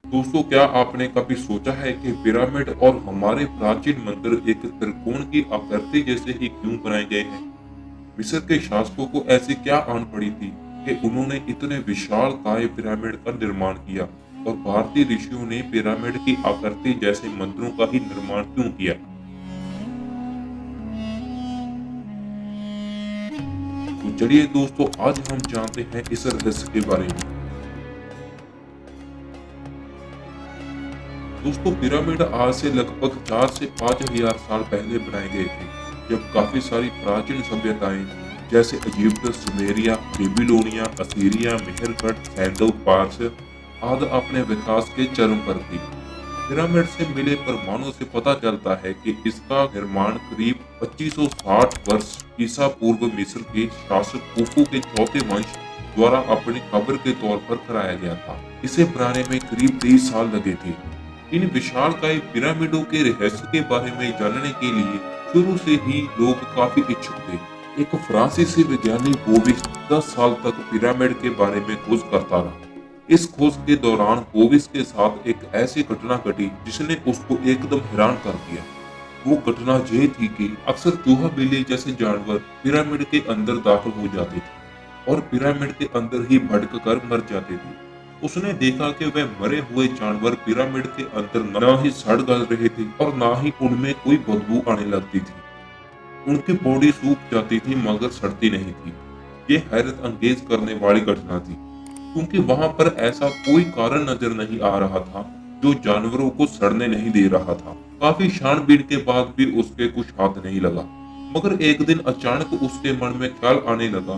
दोस्तों, क्या आपने कभी सोचा है कि पिरामिड और हमारे प्राचीन मंदिर एक त्रिकोण की आकृति जैसे ही क्यों बनाए गए हैं? मिस्र के शासकों को ऐसी क्या आन पड़ी थी कि उन्होंने इतने विशालकाय पिरामिड का निर्माण किया और भारतीय ऋषियों ने पिरामिड की आकृति जैसे मंदिरों का ही निर्माण क्यों किया? तो चलिए दोस्तों, आज हम जानते हैं इस रहस्य के बारे में। दोस्तों, पिरामिड आज से लगभग 4 से 5,000 साल पहले बनाए गए थे, जब काफी सारी प्राचीन सभ्यताएं जैसे Egypt, Sumeria, Babylonia, Assyria, Mehrgarh, सैंडो, पार्स आदि अपने विकास के चरम पर थी। पिरामिड से मिले प्रमाणों से पता चलता है कि इसका निर्माण करीब 2560 वर्ष ईसा पूर्व मिस्र के शासक खुफू के चौथे वंश द्वारा अपनी कब्र के तौर पर कराया गया था। इसे बनाने में करीब 23 साल लगे थे। इन विशालकाय पिरामिडों के रहस्य के बारे में जानने के लिए शुरू से ही लोग काफी इच्छुक थे। एक फ्रांसीसी वैज्ञानिक बोविस 10 साल तक पिरामिड के बारे में खोज करता रहा। इस खोज के दौरान बोविस के साथ एक ऐसी घटना घटी जिसने उसको एकदम हैरान कर दिया। वो घटना ये थी कि अक्सर चूहा बिल्ली जैसे जानवर पिरामिड के अंदर दाखिल हो जाते थे और पिरामिड के अंदर ही भटक कर मर जाते थे। उसने देखा कि वह मरे हुए जानवर पिरामिड के अंदर ना ही सड़ गल रहे थे और ना ही उनमें कोई बदबू आने लगती थी। उनकी बॉडी सूख जाती थी मगर सड़ती नहीं थी। ये हैरत अंगेज करने वाली घटना थी, क्योंकि वहां पर ऐसा कोई कारण नजर नहीं आ रहा था जो जानवरों को सड़ने नहीं दे रहा था। काफी छानबीन के बाद भी उसके कुछ हाथ नहीं लगा, मगर एक दिन अचानक उसके मन में ख्याल आने लगा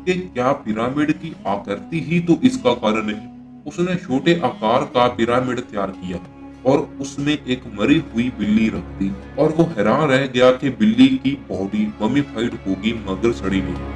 कि क्या पिरामिड की आकृति ही तो इसका कारण नहीं। उसने छोटे आकार का पिरामिड तैयार किया और उसमें एक मरी हुई बिल्ली रख दी और वो हैरान रह गया कि बिल्ली की बॉडी ममीफाइड होगी मगर सड़ी नहीं।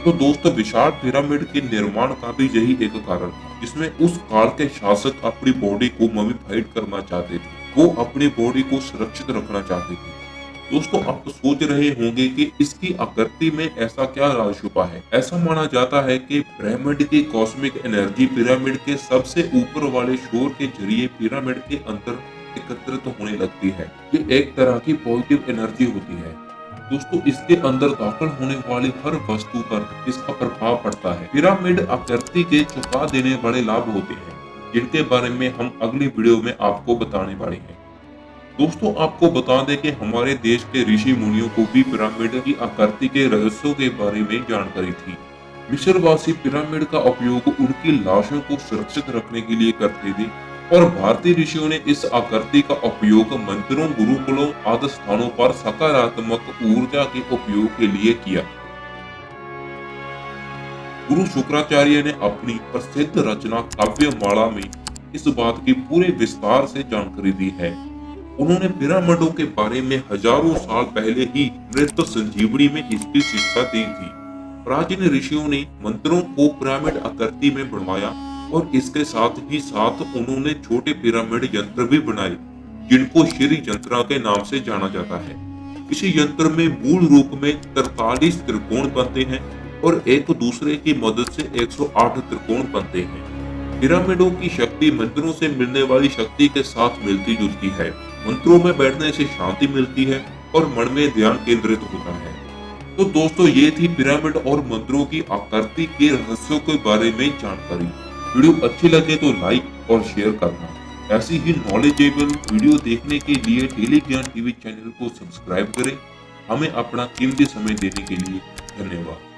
तो दोस्तों, विशाल पिरामिड के निर्माण का भी यही एक कारण था, जिसमें उस काल के शासक अपनी बॉडी को ममीफाइड करना चाहते थे। वो अपनी बॉडी को सुरक्षित रखना चाहते थे। दोस्तों, आप सोच रहे होंगे कि इसकी आकृति में ऐसा क्या राज छुपा है। ऐसा माना जाता है कि ब्रह्मांड की कॉस्मिक एनर्जी पिरामिड के सबसे ऊपर वाले शोर के जरिए पिरामिड के अंदर एकत्रित होने लगती है। ये एक तरह की पॉजिटिव एनर्जी होती है। दोस्तों, इसके अंदर दाखिल होने वाली हर वस्तु पर इसका प्रभाव पड़ता है। पिरामिड आकृति के छुपा देने वाले लाभ होते हैं, जिनके बारे में हम अगली वीडियो में आपको बताने वाले हैं। दोस्तों, आपको बता दें कि हमारे देश के ऋषि मुनियों को भी पिरामिड की आकृति के रहस्यों के बारे में जानकारी थी। मिस्रवासी पिरामिड का उपयोग उनकी लाशों को सुरक्षित रखने के लिए करते थे और भारतीय ऋषियों ने इस आकृति का उपयोग मंदिरों, गुरुकुलों आदि स्थानों पर सकारात्मक ऊर्जा के उपयोग के लिए किया। गुरु शुक्राचार्य ने अपनी प्रसिद्ध रचना काव्यमाला में इस बात की पूरे विस्तार से जानकारी दी है। उन्होंने पिरामिडों के बारे में हजारों साल पहले ही मृत संजीवनी में इसकी शिक्षा दी थी। प्राचीन ऋषियों ने मंदिरों को पिरामिड आकृति में बनवाया और इसके साथ ही साथ उन्होंने छोटे पिरामिड यंत्र भी बनाए, जिनको श्री यंत्रा के नाम से जाना जाता है। इस यंत्र में मूल रूप में 43 त्रिकोण बनते हैं और एक दूसरे की मदद से 108 त्रिकोण बनते हैं। पिरामिडों की शक्ति मंदिरों से मिलने वाली शक्ति के साथ मिलती जुलती है। मंत्रों में बैठने से शांति मिलती है और मन में ध्यान केंद्रित होता है। तो दोस्तों, ये थी पिरामिड और मंदिरों की आकृति के रहस्यों के बारे में जानकारी। वीडियो अच्छी लगे तो लाइक और शेयर करना। ऐसी ही नॉलेजेबल वीडियो देखने के लिए डेली ज्ञान टीवी चैनल को सब्सक्राइब करें। हमें अपना कीमती समय देने के लिए धन्यवाद।